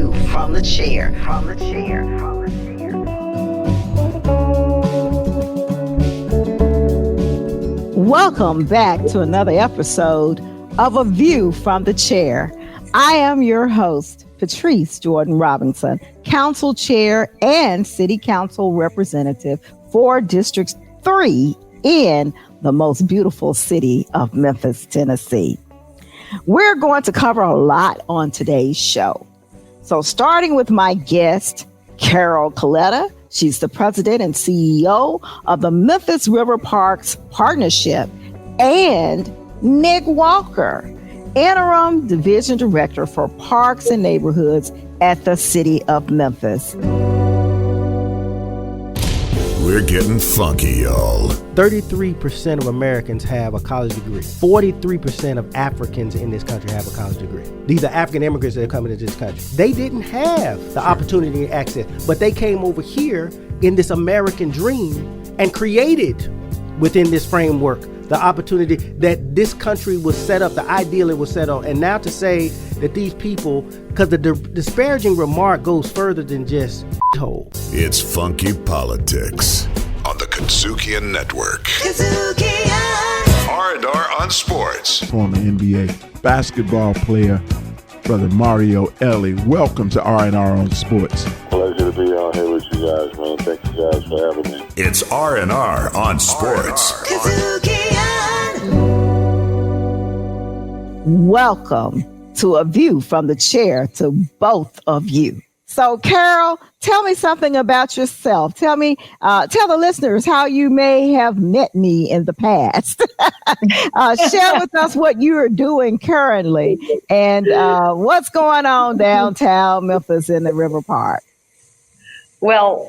view from the chair. Welcome back to another episode of A View from the Chair. I am your host, Patrice Jordan Robinson, Council Chair and City Council Representative for District 3 in the most beautiful city of Memphis, Tennessee. We're going to cover a lot on today's show. So starting with my guest, Carol Coletta. She's the president and CEO of the Memphis River Parks Partnership, and Nick Walker, Interim Division Director for Parks and Neighborhoods at the City of Memphis. We're getting funky, y'all. 33% of Americans have a college degree. 43% of Africans in this country have a college degree. These are African immigrants that are coming into this country. They didn't have the opportunity and access, but they came over here in this American dream and created within this framework the opportunity that this country was set up, the ideal it was set on. And now to say that these people, because the disparaging remark goes further than just hole. It's Funky Politics on the Congregating Network. R&R on Sports. Former NBA basketball player, Brother Mario Ellie. Welcome to R&R on Sports. Pleasure to be on here with you guys, man. Thank you guys for having me. It's R&R on Sports. Welcome to A View from the Chair to both of you. So, Carol, tell me something about yourself. Tell the listeners how you may have met me in the past. Share with us what you are doing currently and what's going on downtown Memphis in the River Park. Well,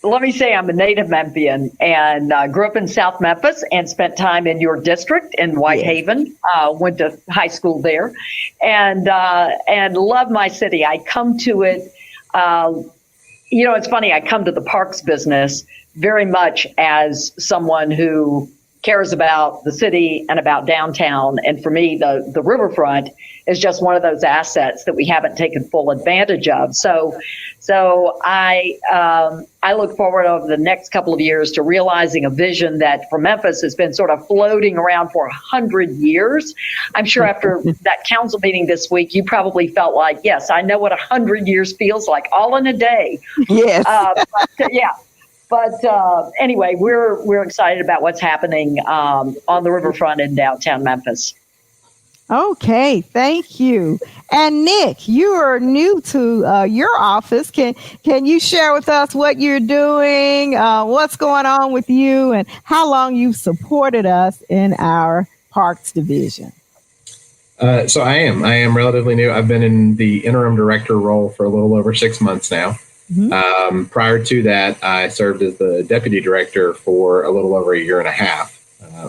let me say I'm a native Memphian and grew up in South Memphis and spent time in your district in Whitehaven. Went to high school there and love my city. I come to it, it's funny, I come to the parks business very much as someone who cares about the city and about downtown. And for me, the riverfront is just one of those assets that we haven't taken full advantage of. So I look forward over the next couple of years to realizing a vision that for Memphis has been sort of floating around for 100 years. I'm sure after that council meeting this week, you probably felt like, yes, I know what 100 years feels like, all in a day. Yes. But anyway, we're excited about what's happening on the riverfront in downtown Memphis. Okay, thank you. And Nick, you are new to your office. Can you share with us what you're doing, what's going on with you, and how long you've supported us in our Parks division? So I am relatively new. I've been in the interim director role for a little over 6 months now. Mm-hmm. Prior to that, I served as the deputy director for a little over a year and a half.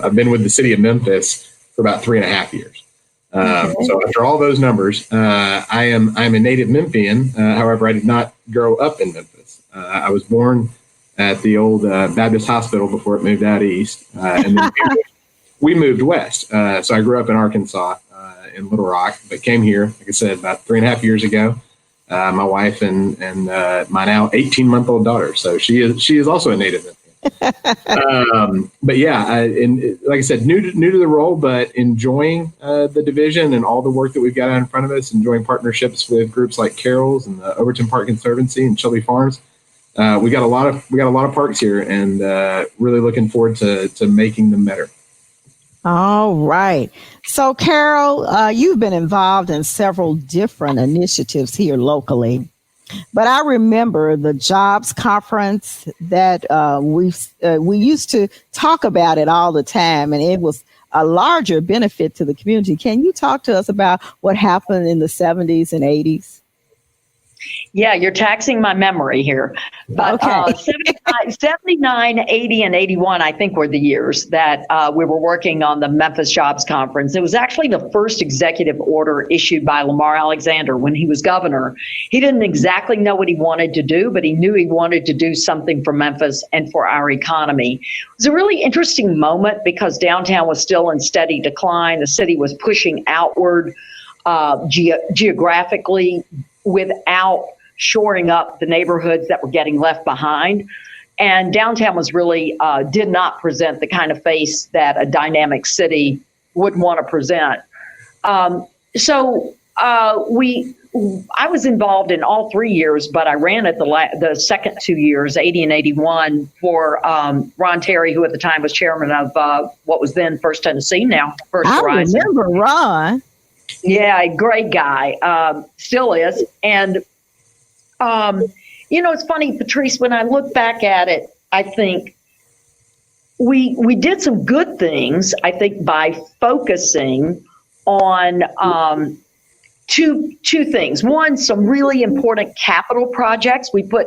I've been with the city of Memphis for about 3.5 years. So after all those numbers, I'm a native Memphian. However, I did not grow up in Memphis. I was born at the old Baptist Hospital before it moved out east, and then we moved west. So I grew up in Arkansas, in Little Rock, but came here, like I said, about 3.5 years ago. My wife and my now 18-month-old daughter. So she is also a native Memphian. But yeah, and like I said, new to the role, but enjoying the division and all the work that we've got out in front of us. Enjoying partnerships with groups like Carol's and the Overton Park Conservancy and Shelby Farms. We got a lot of parks here, and really looking forward to making them better. All right. So, Carol, you've been involved in several different initiatives here locally. But I remember the jobs conference that we used to talk about it all the time, and it was a larger benefit to the community. Can you talk to us about what happened in the 70s and 80s? Yeah, you're taxing my memory here. But okay. 79, 80, and 81, I think, were the years that we were working on the Memphis Jobs Conference. It was actually the first executive order issued by Lamar Alexander when he was governor. He didn't exactly know what he wanted to do, but he knew he wanted to do something for Memphis and for our economy. It was a really interesting moment because downtown was still in steady decline. The city was pushing outward geographically. without shoring up the neighborhoods that were getting left behind. And downtown was really did not present the kind of face that a dynamic city would want to present. I was involved in all 3 years, but I ran it the second 2 years, 80 and 81, for Ron Terry, who at the time was chairman of what was then First Tennessee, now First Horizon. I remember Ron. Yeah, a great guy, still is. And, it's funny, Patrice, when I look back at it, I think we did some good things, I think, by focusing on two things. One, some really important capital projects. We put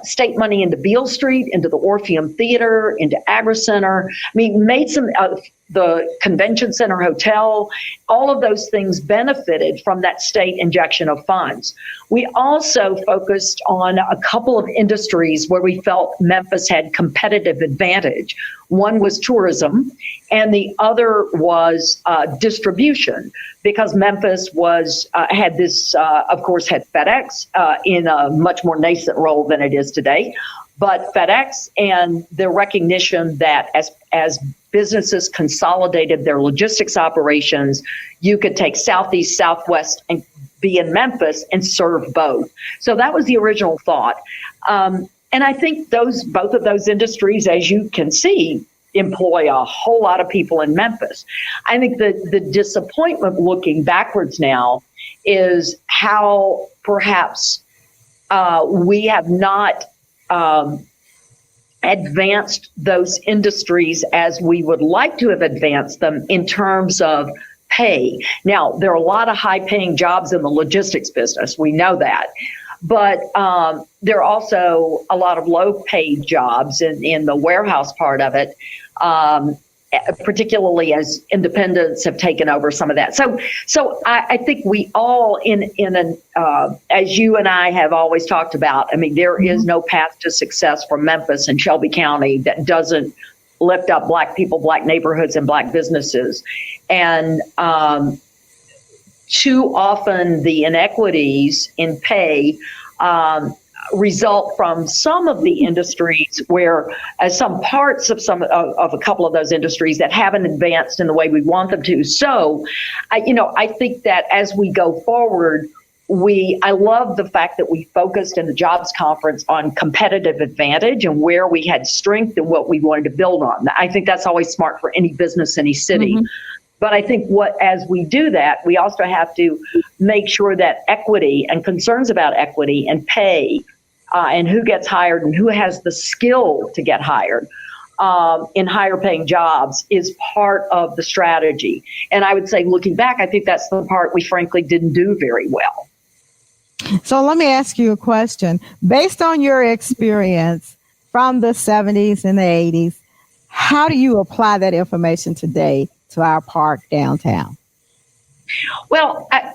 state money into Beale Street, into the Orpheum Theater, into Agri Center. I mean, made some the Convention Center Hotel. All of those things benefited from that state injection of funds. We also focused on a couple of industries where we felt Memphis had competitive advantage. One was tourism, and the other was distribution, because Memphis had this, of course, had FedEx in a much more nascent role than it is today. But FedEx and the recognition that as businesses consolidated their logistics operations, you could take Southeast, Southwest, and be in Memphis and serve both. So that was the original thought. And I think both of those industries, as you can see, employ a whole lot of people in Memphis. I think the disappointment looking backwards now is how perhaps we have not advanced those industries as we would like to have advanced them in terms of pay. Now, there are a lot of high-paying jobs in the logistics business. We know that. But there are also a lot of low-paid jobs in the warehouse part of it, particularly as independents have taken over some of that. So I think we all, as you and I have always talked about, I mean, there is no path to success for Memphis and Shelby County that doesn't lift up Black people, Black neighborhoods, and Black businesses. And too often the inequities in pay result from some of the industries where some parts of a couple of those industries that haven't advanced in the way we want them to. So, I think that as we go forward, I love the fact that we focused in the jobs conference on competitive advantage and where we had strength and what we wanted to build on. I think that's always smart for any business, any city. Mm-hmm. But I think as we do that, we also have to make sure that equity and concerns about equity and pay and who gets hired and who has the skill to get hired in higher paying jobs is part of the strategy. And I would say, looking back, I think that's the part we frankly didn't do very well. So let me ask you a question. Based on your experience from the 70s and the 80s, how do you apply that information today to our park downtown? Well, I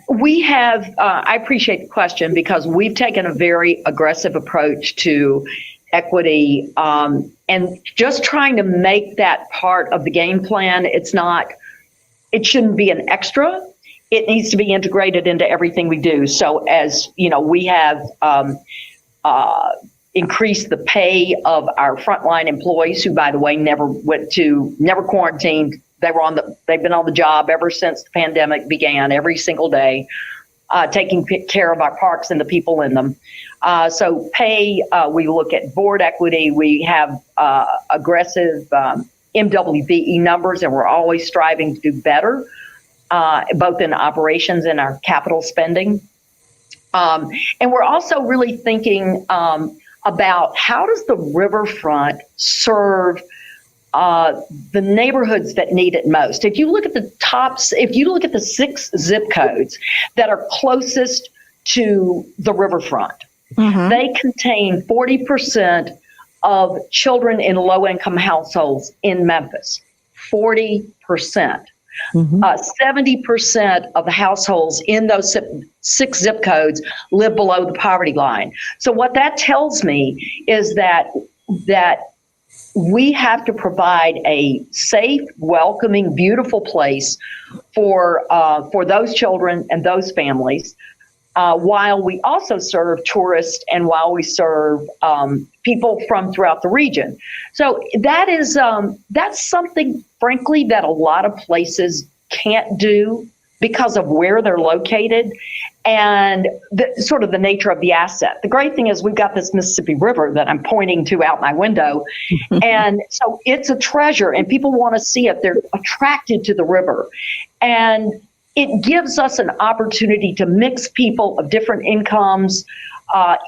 appreciate the question because we've taken a very aggressive approach to equity and just trying to make that part of the game plan. It shouldn't be an extra. It needs to be integrated into everything we do. So as you know, we have increased the pay of our frontline employees, who, by the way, never quarantined. They've been on the job ever since the pandemic began, every single day, taking care of our parks and the people in them. So pay, we look at board equity. We have aggressive MWBE numbers, and we're always striving to do better, both in operations and our capital spending. And we're also really thinking about how does the riverfront serve the neighborhoods that need it most. If you look at the 6 zip codes that are closest to the riverfront, mm-hmm. they contain 40% of children in low-income households in Memphis. 40%. Mm-hmm. 70% of the households in those 6 zip codes live below the poverty line. So what that tells me is that we have to provide a safe, welcoming, beautiful place for those children and those families. while we also serve tourists and while we serve people from throughout the region. So that is that's something, frankly, that a lot of places can't do because of where they're located and sort of the nature of the asset. The great thing is we've got this Mississippi River that I'm pointing to out my window. And so it's a treasure and people want to see it. They're attracted to the river. And it gives us an opportunity to mix people of different incomes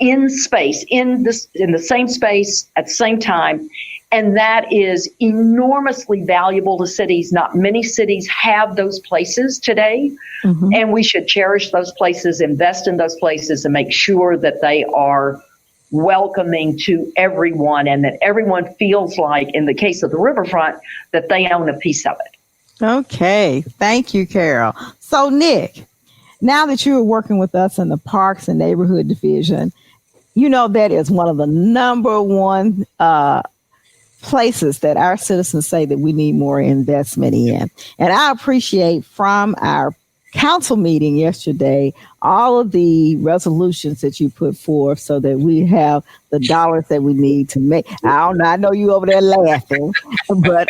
in space, in the same space at the same time. And that is enormously valuable to cities. Not many cities have those places today. Mm-hmm. And we should cherish those places, invest in those places, and make sure that they are welcoming to everyone and that everyone feels like, in the case of the riverfront, that they own a piece of it. Okay. Thank you, Carol. So, Nick, now that you are working with us in the Parks and Neighborhood Division, you know that is one of the number one places that our citizens say that we need more investment in. And I appreciate from our council meeting yesterday all of the resolutions that you put forth so that we have the dollars that we need to make. I know you over there laughing, but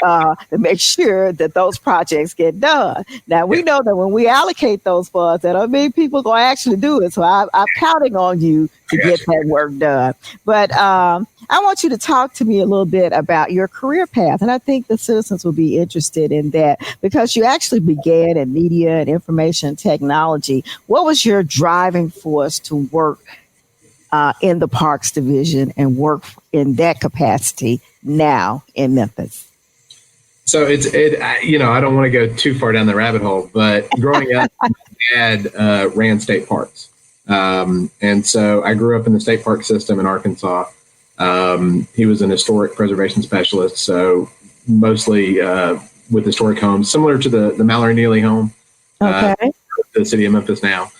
to make sure that those projects get done. Now, we know that when we allocate those funds, that I mean people going to actually do it. So I'm counting on you to get that work done. But I want you to talk to me a little bit about your career path. And I think the citizens will be interested in that because you actually began in media and information technology. What was your driving force to work in the Parks Division and work in that capacity now in Memphis? So I don't want to go too far down the rabbit hole, but growing up, my dad ran state parks. And so I grew up in the state park system in Arkansas. He was an historic preservation specialist, so mostly with historic homes, similar to the Mallory Neely home, the city of Memphis now.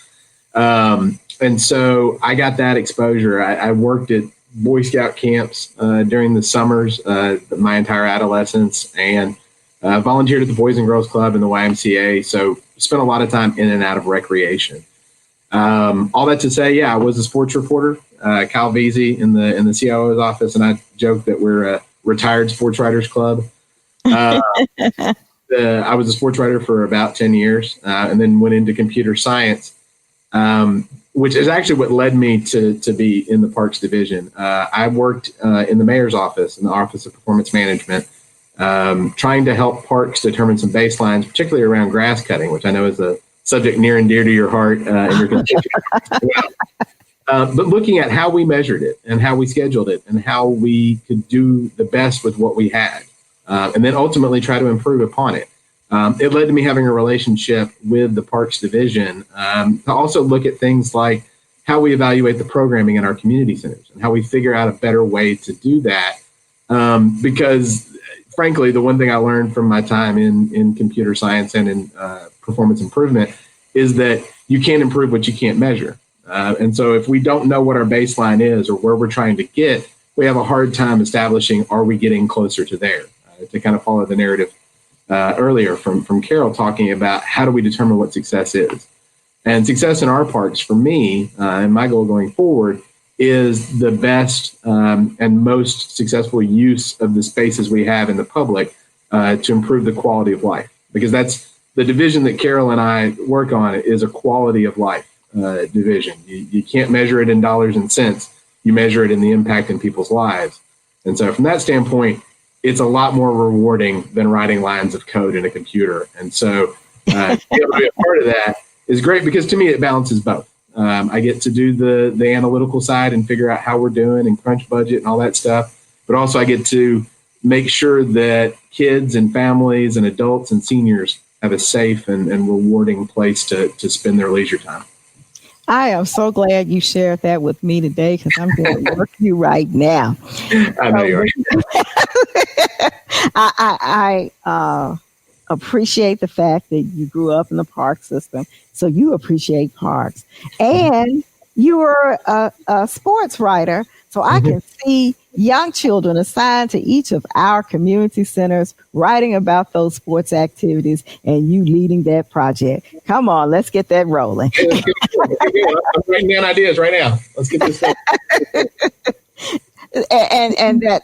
And so I got that exposure. I worked at Boy Scout camps during the summers, my entire adolescence, and volunteered at the Boys and Girls Club and the YMCA. So spent a lot of time in and out of recreation. All that to say, I was a sports reporter, Kyle Veazey in the CIO's office, and I joke that we're a retired sports writers club. I was a sports writer for about 10 years and then went into computer science, which is actually what led me to be in the Parks Division. I worked in the mayor's office, in the Office of Performance Management, trying to help parks determine some baselines, particularly around grass cutting, which I know is a subject near and dear to your heart and your constituents. But looking at how we measured it and how we scheduled it and how we could do the best with what we had, and then ultimately try to improve upon it. It led to me having a relationship with the Parks Division to also look at things like how we evaluate the programming in our community centers and how we figure out a better way to do that. Because frankly, the one thing I learned from my time in computer science and in performance improvement is that you can't improve what you can't measure. And so if we don't know what our baseline is or where we're trying to get, we have a hard time establishing, are we getting closer to there? To kind of follow the narrative earlier from Carol talking about how do we determine what success is. And success in our parks, for me, and my goal going forward, is the best and most successful use of the spaces we have in the public to improve the quality of life. Because that's the division that Carol and I work on, is a quality of life division. You can't measure it in dollars and cents. You measure it in the impact in people's lives. And so from that standpoint, it's a lot more rewarding than writing lines of code in a computer. And so to be able to be a part of that is great because to me, it balances both. I get to do the analytical side and figure out how we're doing and crunch budget and all that stuff. But also I get to make sure that kids and families and adults and seniors have a safe and rewarding place to spend their leisure time. I am so glad you shared that with me today because I'm going to work you right now. I know you are. I appreciate the fact that you grew up in the park system, so you appreciate parks. And you were a sports writer, so I can see young children assigned to each of our community centers writing about those sports activities and you leading that project. Come on, let's get that rolling. I'm writing down ideas right now. Let's get this done. And that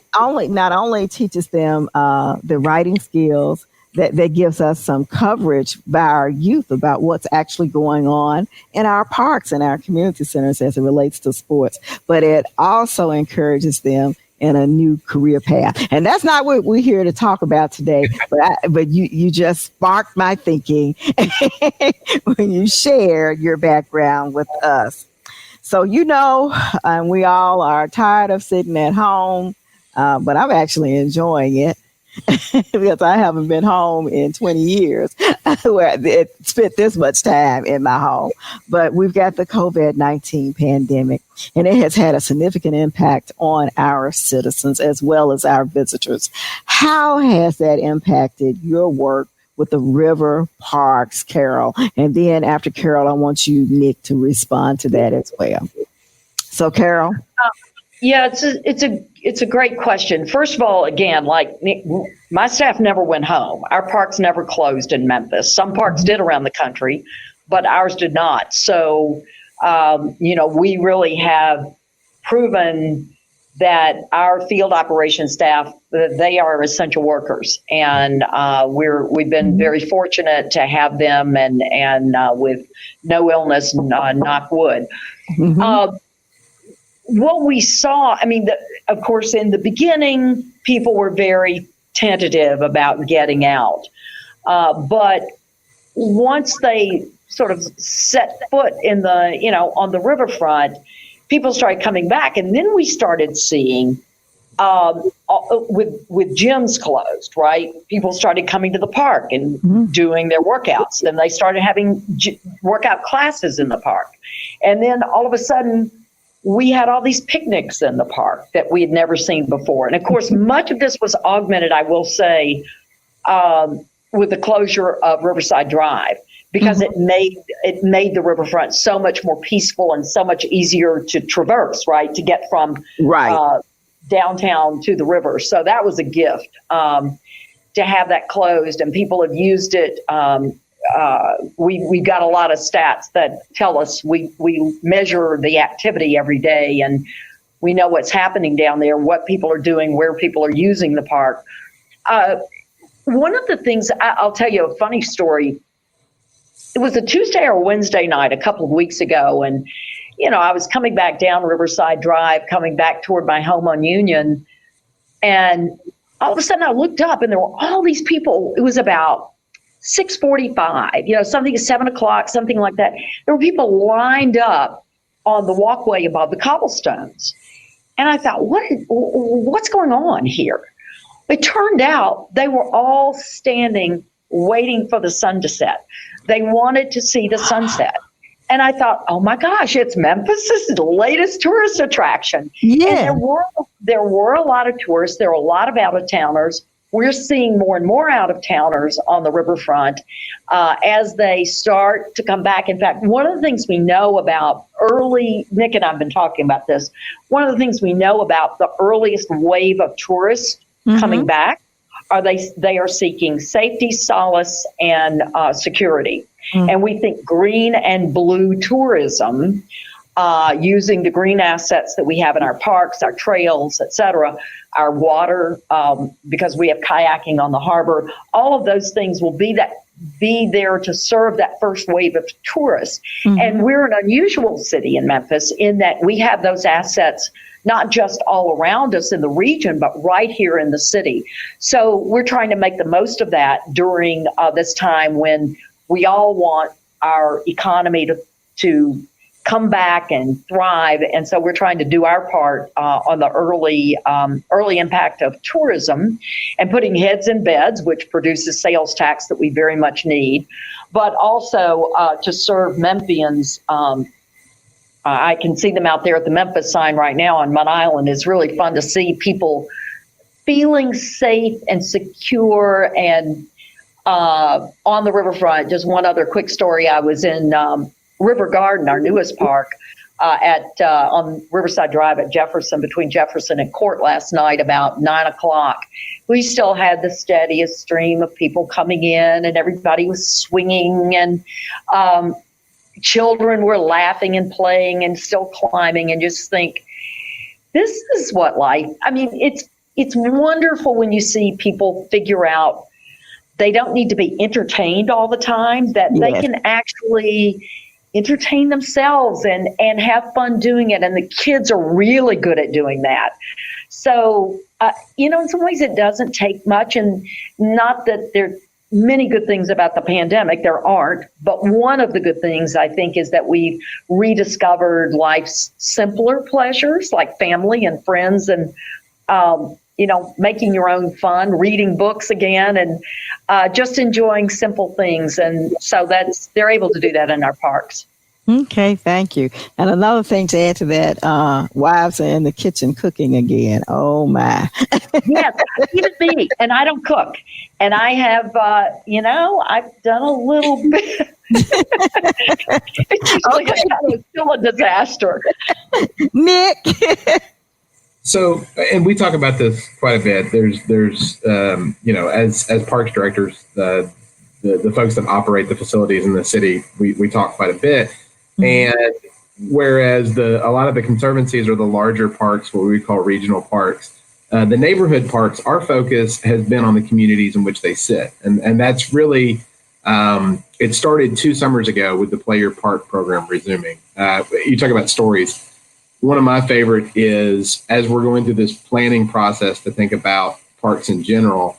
not only teaches them the writing skills, that gives us some coverage by our youth about what's actually going on in our parks and our community centers as it relates to sports, but it also encourages them in a new career path. And that's not what we're here to talk about today, but you just sparked my thinking when you shared your background with us. So, we all are tired of sitting at home, but I'm actually enjoying it. Because I haven't been home in 20 years where it spent this much time in my home. But we've got the COVID-19 pandemic, and it has had a significant impact on our citizens as well as our visitors. How has that impacted your work with the river parks, Carol? And then after Carol, I want you, Nick, to respond to that as well. So, Carol? Yeah, it's a great question. First of all, again, like my staff never went home. Our parks never closed in Memphis. Some parks did around the country, but ours did not. So, we really have proven that our field operations staff, they are essential workers, and we've been very fortunate to have them, and with no illness, knock wood. What we saw, of course, in the beginning, people were very tentative about getting out. But once they sort of set foot in on the riverfront, people started coming back. And then we started seeing, with gyms closed, right? People started coming to the park and doing their workouts. Then they started having workout classes in the park. And then all of a sudden, we had all these picnics in the park that we had never seen before. And of course, much of this was augmented, I will say, with the closure of Riverside Drive, because it made the riverfront so much more peaceful and so much easier to traverse, right? To get from downtown to the river. So that was a gift to have that closed, and people have used it. We've got a lot of stats that tell us we measure the activity every day, and we know what's happening down there, what people are doing, where people are using the park. One of the things, I'll tell you a funny story. It was a Tuesday or Wednesday night a couple of weeks ago, and I was coming back down Riverside Drive, coming back toward my home on Union, and all of a sudden I looked up and there were all these people. It was about 6:45, something at 7:00, something like that. There were people lined up on the walkway above the cobblestones. And I thought, what's going on here? It turned out they were all standing waiting for the sun to set. They wanted to see the sunset. And I thought, oh my gosh, it's Memphis. This is the latest tourist attraction. Yeah. And there were a lot of tourists. There were a lot of out-of-towners. We're seeing more and more out-of-towners on the riverfront as they start to come back. In fact, one of the things we know about Nick and I have been talking about this, one of the things we know about the earliest wave of tourists coming back are they are seeking safety, solace, and security. And we think green and blue tourism, using the green assets that we have in our parks, our trails, et cetera, our water, because we have kayaking on the harbor, all of those things will be there to serve that first wave of tourists. And we're an unusual city in Memphis in that we have those assets not just all around us in the region, but right here in the city. So we're trying to make the most of that during this time when we all want our economy to come back and thrive. And so we're trying to do our part on the early impact of tourism and putting heads in beds, which produces sales tax that we very much need, but also to serve Memphians. I can see them out there at the Memphis sign right now on Mud Island. It's really fun to see people feeling safe and secure and on the riverfront. Just one other quick story. I was in River Garden, our newest park, on Riverside Drive at Jefferson, between Jefferson and Court last night about 9:00. We still had the steadiest stream of people coming in, and everybody was swinging, and children were laughing and playing and still climbing, and just think, this is what life, I mean, it's wonderful when you see people figure out they don't need to be entertained all the time, that they can actually entertain themselves and have fun doing it. And the kids are really good at doing that. So, in some ways it doesn't take much, and not that there are many good things about the pandemic, there aren't, but one of the good things I think is that we've rediscovered life's simpler pleasures like family and friends and, making your own fun, reading books again, and just enjoying simple things. And so they're able to do that in our parks. Okay, thank you. And another thing to add to that, wives are in the kitchen cooking again. Oh my. Yes, even me. And I don't cook. And I have, I've done a little bit. It's still a disaster. Nick. So, and we talk about this quite a bit. There's as parks directors, the folks that operate the facilities in the city, we talk quite a bit. Mm-hmm. And whereas a lot of the conservancies are the larger parks, what we call regional parks, the neighborhood parks, our focus has been on the communities in which they sit. And that's really, it started 2 summers ago with the Play Your Park program resuming. You talk about stories. One of my favorite is, as we're going through this planning process to think about parks in general,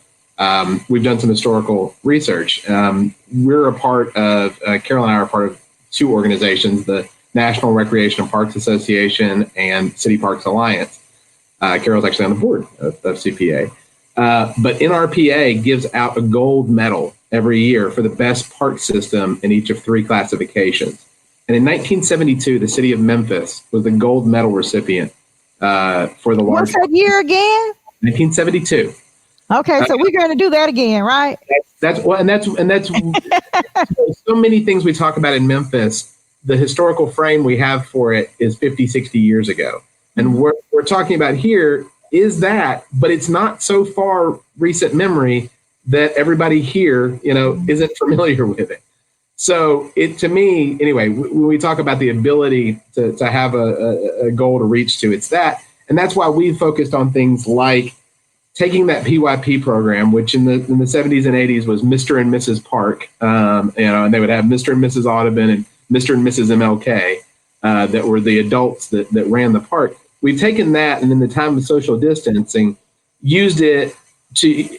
we've done some historical research. We're a part of, Carol and I are a part of 2 organizations, the National Recreation and Parks Association and City Parks Alliance. Carol's actually on the board of CPA. But NRPA gives out a gold medal every year for the best park system in each of 3 classifications. And in 1972, the city of Memphis was the gold medal recipient for the largest. What's that year again? 1972. Okay, so we're going to do that again, right? That's so many things we talk about in Memphis. The historical frame we have for it is 50, 60 years ago. And what we're talking about here is that, but it's not so far recent memory that everybody here, isn't familiar with it. So to me, anyway, when we talk about the ability to have a goal to reach to, it's that. And that's why we focused on things like taking that PYP program, which in the 70s and 80s was Mr. and Mrs. Park, and they would have Mr. and Mrs. Audubon and Mr. and Mrs. MLK that were the adults that ran the park. We've taken that and in the time of social distancing, used it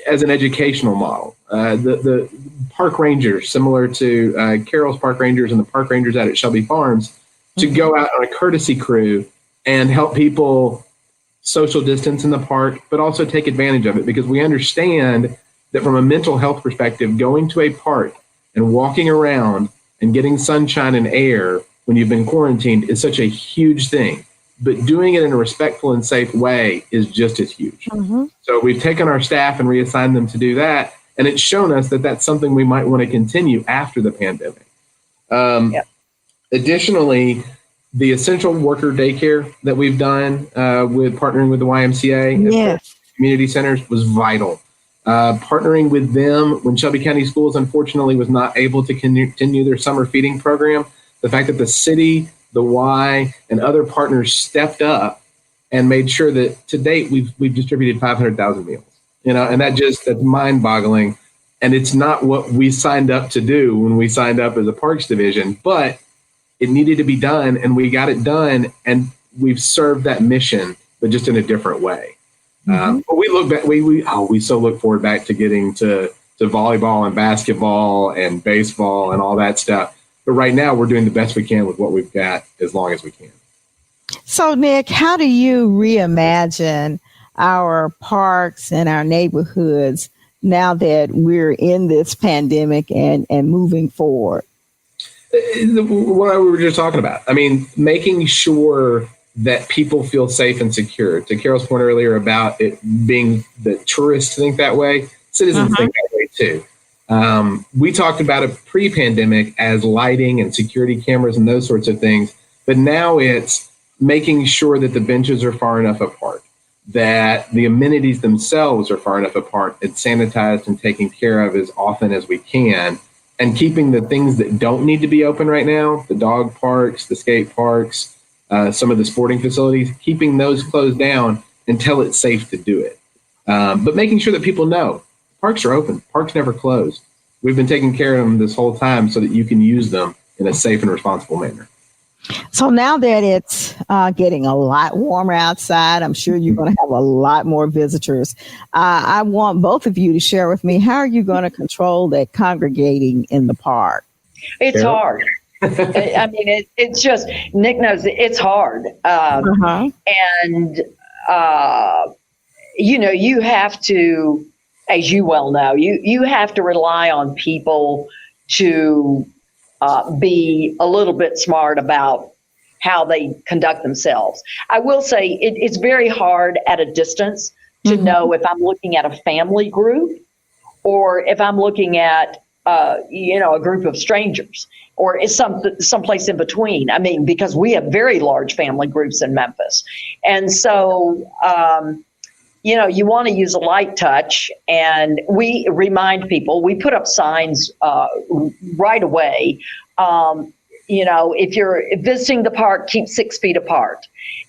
as an educational model. The park rangers, similar to Carol's Park Rangers and the park rangers out at Shelby Farms, to go out on a courtesy crew and help people social distance in the park, but also take advantage of it, because we understand that from a mental health perspective, going to a park and walking around and getting sunshine and air when you've been quarantined is such a huge thing. But doing it in a respectful and safe way is just as huge. Mm-hmm. So we've taken our staff and reassigned them to do that. And it's shown us that that's something we might want to continue after the pandemic. Additionally, the essential worker daycare that we've done with partnering with the YMCA and community centers was vital. Partnering with them when Shelby County Schools, unfortunately, was not able to continue their summer feeding program, the fact that the city, the Y, and other partners stepped up and made sure that to date we've distributed 500,000 meals. And that's mind-boggling. And it's not what we signed up to do when we signed up as a parks division, but it needed to be done, and we got it done, and we've served that mission, but just in a different way. Mm-hmm. But we look back, we so look forward back to getting to volleyball and basketball and baseball and all that stuff. But right now, we're doing the best we can with what we've got as long as we can. So, Nick, how do you reimagine our parks and our neighborhoods now that we're in this pandemic and moving forward? What we were just talking about. I mean, making sure that people feel safe and secure. To Carol's point earlier about it being the tourists think that way, citizens think that way too. We talked about it pre-pandemic as lighting and security cameras and those sorts of things. But now it's making sure that the benches are far enough apart, that the amenities themselves are far enough apart and sanitized and taken care of as often as we can, and keeping the things that don't need to be open right now, the dog parks, the skate parks, some of the sporting facilities, keeping those closed down until it's safe to do it. But making sure that people know parks are open, parks never closed. We've been taking care of them this whole time so that you can use them in a safe and responsible manner. So now that it's getting a lot warmer outside, I'm sure you're going to have a lot more visitors. I want both of you to share with me, how are you going to control that congregating in the park? It's hard. I mean, it's just, Nick knows it's hard. And, you have to, as you well know, you have to rely on people to be a little bit smart about how they conduct themselves. I will say it's very hard at a distance to know if I'm looking at a family group or if I'm looking at, a group of strangers, or is someplace in between. I mean, because we have very large family groups in Memphis. And so, you want to use a light touch, and we remind people, we put up signs right away. If you're visiting the park, keep 6 feet apart.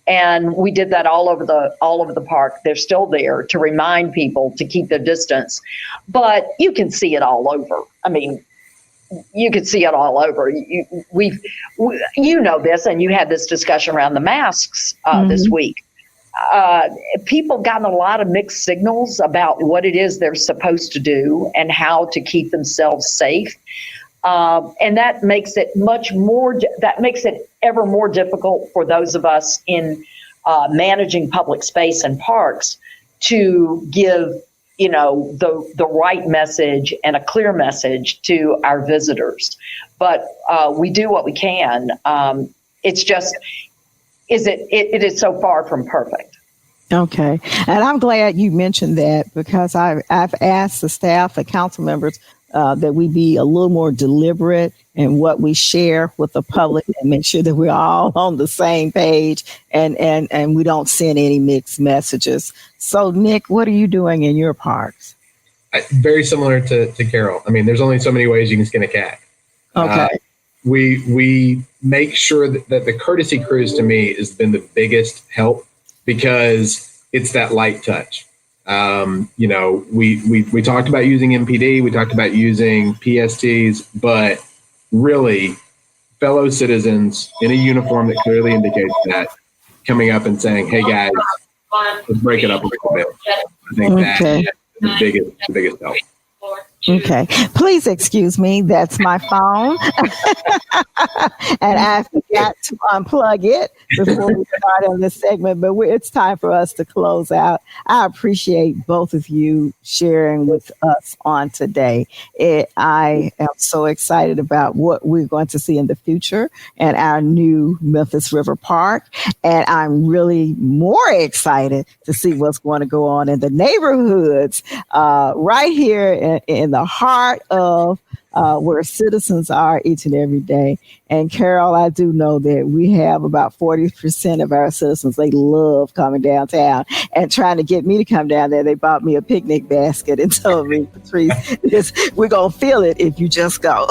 And we did that all over the park. They're still there to remind people to keep their distance. But you can see it all over. I mean, you can see it all over. You know this, and you had this discussion around the masks this week. People gotten a lot of mixed signals about what it is they're supposed to do and how to keep themselves safe. And that makes it ever more difficult for those of us in managing public space and parks to give, the right message and a clear message to our visitors. But we do what we can. It's just, it is so far from perfect. Okay. And I'm glad you mentioned that, because I've asked the staff, the council members, that we be a little more deliberate in what we share with the public and make sure that we're all on the same page and we don't send any mixed messages. So, Nick, what are you doing in your parks? Very similar to Carol. I mean, there's only so many ways you can skin a cat. Okay. We make sure that the courtesy cruise, to me, has been the biggest help, because it's that light touch. We talked about using MPD, we talked about using PSTs, but really fellow citizens in a uniform that clearly indicates that, coming up and saying, hey guys, let's break it up a little bit. I think that's the biggest help. Okay. Please excuse me. That's my phone. And I forgot to unplug it before we start on this segment, but it's time for us to close out. I appreciate both of you sharing with us on today. I am so excited about what we're going to see in the future and our new Memphis River Park. And I'm really more excited to see what's going to go on in the neighborhoods right here in the heart of where citizens are each and every day. And Carol, I do know that we have about 40% of our citizens, they love coming downtown and trying to get me to come down there. They bought me a picnic basket and told me, Patrice, we're going to feel it if you just go.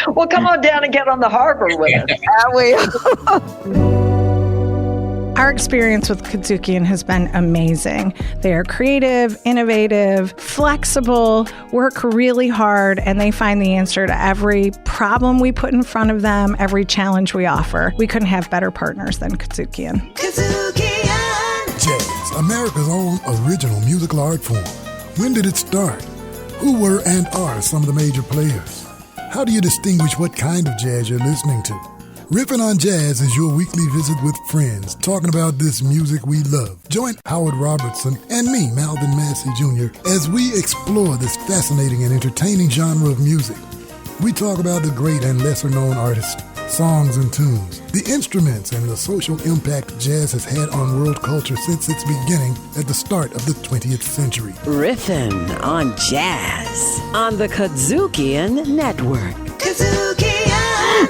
Well, come on down and get on the harbor with us. I will. Our experience with Congregating has been amazing. They are creative, innovative, flexible, work really hard, and they find the answer to every problem we put in front of them, every challenge we offer. We couldn't have better partners than Congregating. Jazz, America's own original musical art form. When did it start? Who were and are some of the major players? How do you distinguish what kind of jazz you're listening to? Riffin' on Jazz is your weekly visit with friends talking about this music we love. Join Howard Robertson and me, Malvin Massey Jr., as we explore this fascinating and entertaining genre of music. We talk about the great and lesser-known artists, songs and tunes, the instruments, and the social impact jazz has had on world culture since its beginning at the start of the 20th century. Riffin' on Jazz on the Congregating Network. Congregating!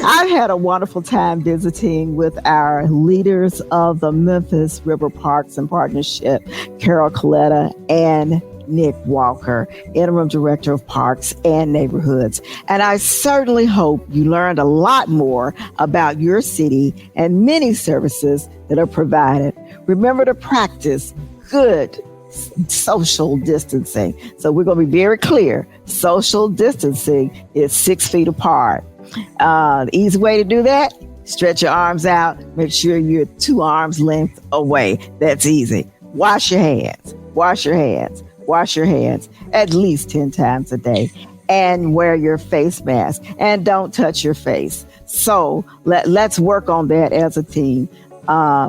I've had a wonderful time visiting with our leaders of the Memphis River Parks and Partnership, Carol Coletta and Nick Walker, Interim Director of Parks and Neighborhoods. And I certainly hope you learned a lot more about your city and many services that are provided. Remember to practice good social distancing. So we're going to be very clear. Social distancing is 6 feet apart. The easy way to do that, stretch your arms out. Make sure you're 2 arms length away. That's easy. Wash your hands. Wash your hands. Wash your hands at least 10 times a day. And wear your face mask. And don't touch your face. So let's work on that as a team.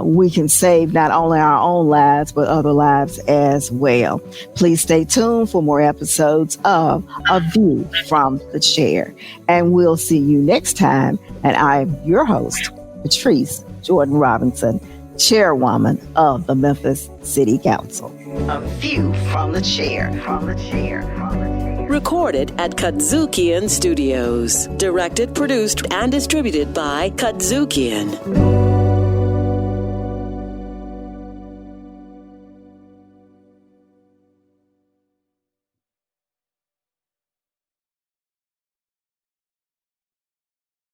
We can save not only our own lives, but other lives as well. Please stay tuned for more episodes of A View from the Chair. And we'll see you next time. And I'm your host, Patrice Jordan Robinson, Chairwoman of the Memphis City Council. A View from the Chair. Recorded at Congregating Studios. Directed, produced, and distributed by Congregating.